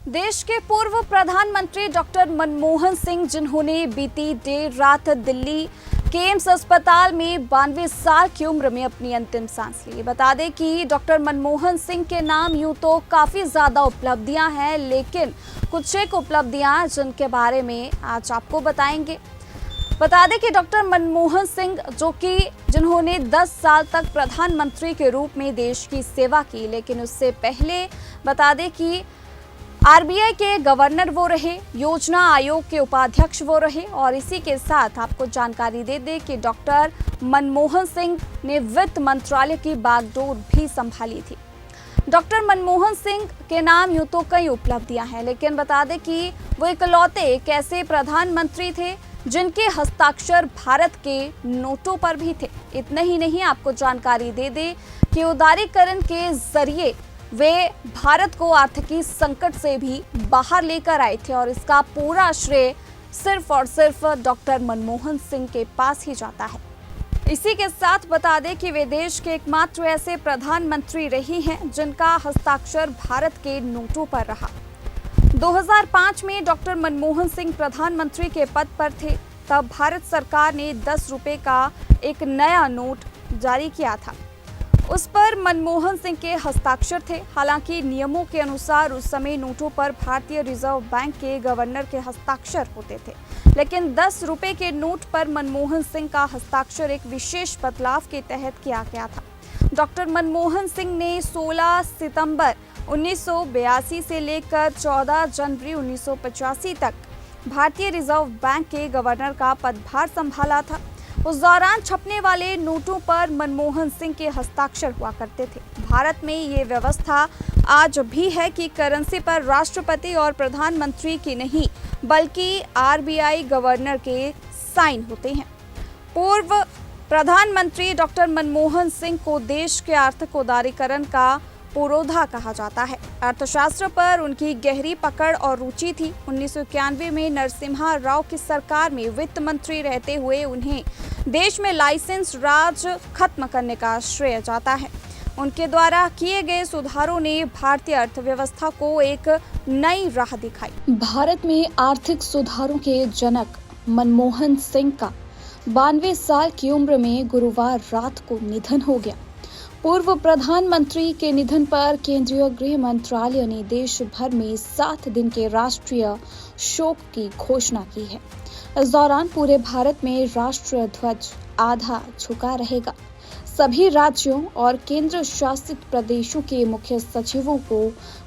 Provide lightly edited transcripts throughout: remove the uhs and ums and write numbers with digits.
देश के पूर्व प्रधानमंत्री डॉक्टर मनमोहन सिंह, जिन्होंने बीती देर रात दिल्ली के एम्स अस्पताल में 92 साल की उम्र में अपनी अंतिम सांस ली। बता दें कि डॉक्टर मनमोहन सिंह के नाम यूं तो काफी ज्यादा उपलब्धियां हैं, लेकिन कुछ एक उपलब्धियां जिनके बारे में आज आपको बताएंगे। बता दें कि डॉक्टर मनमोहन सिंह जिन्होंने 10 साल तक प्रधानमंत्री के रूप में देश की सेवा की, लेकिन उससे पहले बता दें कि आरबीआई के गवर्नर वो रहे, योजना आयोग के उपाध्यक्ष वो रहे। और इसी के साथ आपको जानकारी दे दें कि डॉक्टर मनमोहन सिंह ने वित्त मंत्रालय की बागडोर भी संभाली थी। डॉक्टर मनमोहन सिंह के नाम यूं तो कई उपलब्धियां हैं, लेकिन बता दें कि वो इकलौते एक ऐसे प्रधानमंत्री थे जिनके हस्ताक्षर भारत के नोटों पर भी थे। इतना ही नहीं, आपको जानकारी दे दें कि उदारीकरण के जरिए वे भारत को आर्थिक संकट से भी बाहर लेकर आए थे और इसका पूरा श्रेय सिर्फ और सिर्फ डॉक्टर मनमोहन सिंह के पास ही जाता है। इसी के साथ बता दें कि वे देश के एकमात्र ऐसे प्रधानमंत्री रही हैं जिनका हस्ताक्षर भारत के नोटों पर रहा। 2005 में डॉक्टर मनमोहन सिंह प्रधानमंत्री के पद पर थे, तब भारत सरकार ने 10 रुपए का एक नया नोट जारी किया था। उस पर मनमोहन सिंह के हस्ताक्षर थे। हालांकि नियमों के अनुसार उस समय नोटों पर भारतीय रिजर्व बैंक के गवर्नर के हस्ताक्षर होते थे, लेकिन 10 रुपए के नोट पर मनमोहन सिंह का हस्ताक्षर एक विशेष बदलाव के तहत किया गया था। डॉक्टर मनमोहन सिंह ने 16 सितंबर 1982 से लेकर 14 जनवरी 1985 तक भारतीय रिजर्व बैंक के गवर्नर का पदभार संभाला था। उस दौरान छपने वाले नोटों पर मनमोहन सिंह के हस्ताक्षर हुआ करते थे। भारत में ये व्यवस्था आज भी है कि करेंसी पर राष्ट्रपति और प्रधानमंत्री की नहीं, बल्कि आरबीआई गवर्नर के साइन होते हैं। पूर्व प्रधानमंत्री डॉक्टर मनमोहन सिंह को देश के आर्थिक उदारीकरण का पुरोधा कहा जाता है। अर्थशास्त्र पर उनकी गहरी पकड़ और रुचि थी। 1991 में नरसिम्हा राव की सरकार में वित्त मंत्री रहते हुए उन्हें देश में लाइसेंस राज खत्म करने का श्रेय जाता है। उनके द्वारा किए गए सुधारों ने भारतीय अर्थव्यवस्था को एक नई राह दिखाई। भारत में आर्थिक सुधारों के जनक मनमोहन सिंह का 92 साल की उम्र में गुरुवार रात को निधन हो गया। पूर्व प्रधानमंत्री के निधन पर केंद्रीय गृह मंत्रालय ने देश भर में 7 दिन के राष्ट्रीय शोक की घोषणा की है। इस दौरान पूरे भारत में राष्ट्रीय ध्वज आधा झुका रहेगा। सभी राज्यों और केंद्र शासित प्रदेशों के मुख्य सचिवों को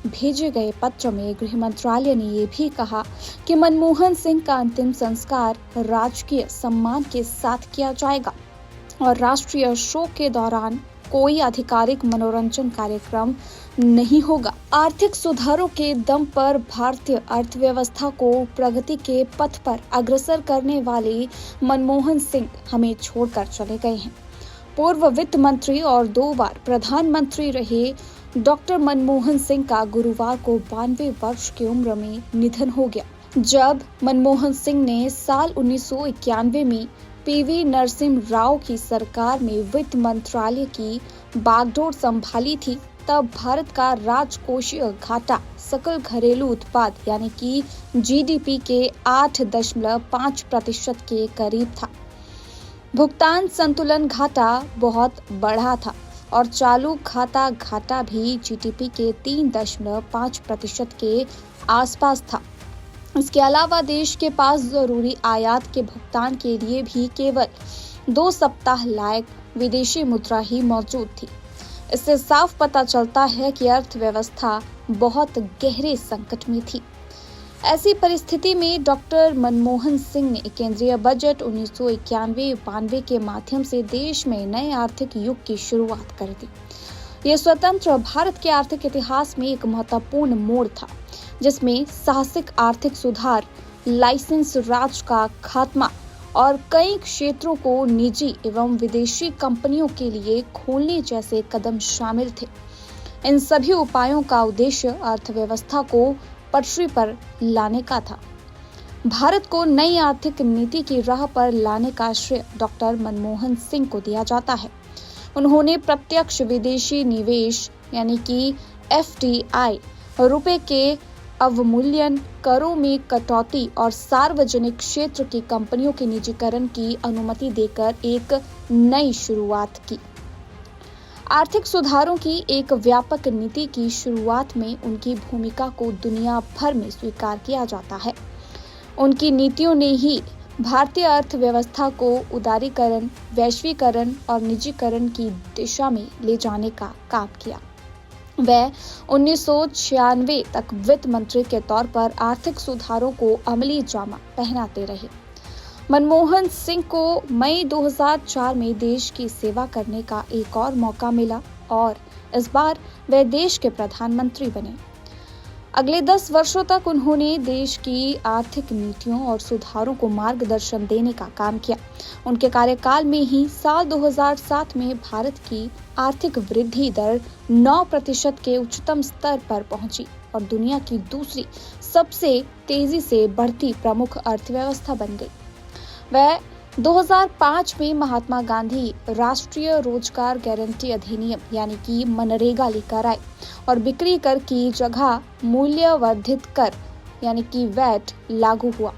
भेजे गए पत्र में गृह मंत्रालय ने ये भी कहा कि मनमोहन सिंह का अंतिम संस्कार राजकीय सम्मान के साथ किया जाएगा और राष्ट्रीय शोक के दौरान कोई आधिकारिक मनोरंजन कार्यक्रम नहीं होगा। आर्थिक सुधारों के दम पर भारतीय अर्थव्यवस्था को प्रगति के पथ पर अग्रसर करने वाले मनमोहन सिंह हमें छोड़कर चले गए हैं। पूर्व वित्त मंत्री और 2 बार प्रधानमंत्री रहे डॉक्टर मनमोहन सिंह का गुरुवार को 92 वर्ष की उम्र में निधन हो गया। जब मनमोहन सिंह ने साल 1991 में पीवी नरसिम्हा राव की सरकार में वित्त मंत्रालय की बागडोर संभाली थी, तब भारत का राजकोषीय घाटा सकल घरेलू उत्पाद यानी कि जीडीपी के 8.5% के करीब था। भुगतान संतुलन घाटा बहुत बढ़ा था और चालू खाता घाटा भी जीडीपी के 3.5% के आसपास था। इसके अलावा देश के पास जरूरी आयात के भुगतान के लिए भी केवल 2 सप्ताह लायक विदेशी मुद्रा ही मौजूद थी। इससे साफ पता चलता है कि अर्थव्यवस्था बहुत गहरे संकट में थी। ऐसी परिस्थिति में डॉक्टर मनमोहन सिंह ने केंद्रीय बजट 1991-92 के माध्यम से देश में नए आर्थिक युग की शुरुआत कर दी। ये स्वतंत्र भारत के आर्थिक इतिहास में एक महत्वपूर्ण मोड़ था, जिसमें साहसिक आर्थिक सुधार, लाइसेंस राज का खात्मा और कई क्षेत्रों को निजी एवं विदेशी कंपनियों के लिए खोलने जैसे कदम शामिल थे। इन सभी उपायों का उद्देश्य अर्थव्यवस्था को पटरी पर लाने का था। भारत को नई आर्थिक नीति की राह पर लाने का श्रेय डॉक्टर मनमोहन सिंह को दिया जाता है। उन्होंने प्रत्यक्ष विदेशी निवेश यानी कि FDI रुपए के अवमूल्यन, करों में कटौती और सार्वजनिक क्षेत्र की कंपनियों के निजीकरण की अनुमति देकर एक नई शुरुआत की। आर्थिक सुधारों की एक व्यापक नीति की शुरुआत में उनकी भूमिका को दुनिया भर में स्वीकार किया जाता है। उनकी नीतियों ने ही भारतीय अर्थव्यवस्था को उदारीकरण, वैश्वीकरण और निजीकरण की दिशा में ले जाने का काम किया। वह 1996 तक वित्त मंत्री के तौर पर आर्थिक सुधारों को अमली जामा पहनाते रहे। मनमोहन सिंह को मई 2004 में देश की सेवा करने का एक और मौका मिला और इस बार वे देश के प्रधानमंत्री बने। अगले 10 वर्षों तक उन्होंने देश की आर्थिक नीतियों और सुधारों को मार्गदर्शन देने का काम किया। उनके कार्यकाल में ही साल 2007 में भारत की आर्थिक वृद्धि दर 9% के उच्चतम स्तर पर पहुंची और दुनिया की दूसरी सबसे तेजी से बढ़ती प्रमुख अर्थव्यवस्था बन गई। वह 2005 में महात्मा गांधी राष्ट्रीय रोजगार गारंटी अधिनियम यानी कि मनरेगा लेकर आए और बिक्री कर की जगह मूल्य वर्धित कर यानी कि वैट लागू हुआ।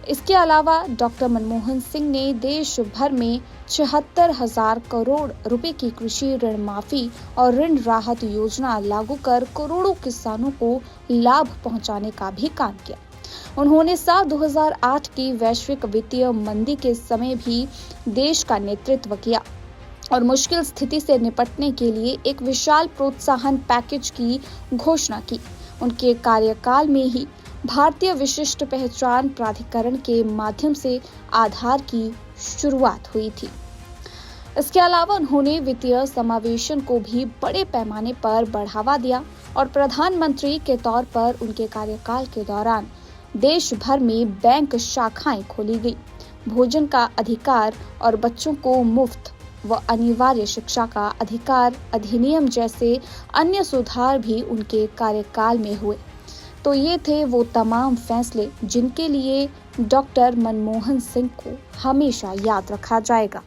इसके अलावा डॉक्टर मनमोहन सिंह ने देश भर में 76,000 करोड़ रुपए की कृषि ऋण माफी और ऋण राहत योजना लागू कर करोड़ों किसानों को लाभ पहुंचाने का भी काम किया। उन्होंने साल 2008 की वैश्विक वित्तीय मंदी के समय भी देश का नेतृत्व किया और मुश्किल स्थिति से निपटने के लिए एक विशाल प्रोत्साहन पैकेज की घोषणा की। उनके कार्यकाल में ही भारतीय विशिष्ट पहचान प्राधिकरण के माध्यम से आधार की शुरुआत हुई थी। इसके अलावा उन्होंने वित्तीय समावेशन को भी बड़े पैमाने पर बढ़ावा दिया और प्रधानमंत्री के तौर पर उनके कार्यकाल के दौरान देश भर में बैंक शाखाएं खोली गई। भोजन का अधिकार और बच्चों को मुफ्त व अनिवार्य शिक्षा का अधिकार अधिनियम जैसे अन्य सुधार भी उनके कार्यकाल में हुए। तो ये थे वो तमाम फैसले जिनके लिए डॉक्टर मनमोहन सिंह को हमेशा याद रखा जाएगा।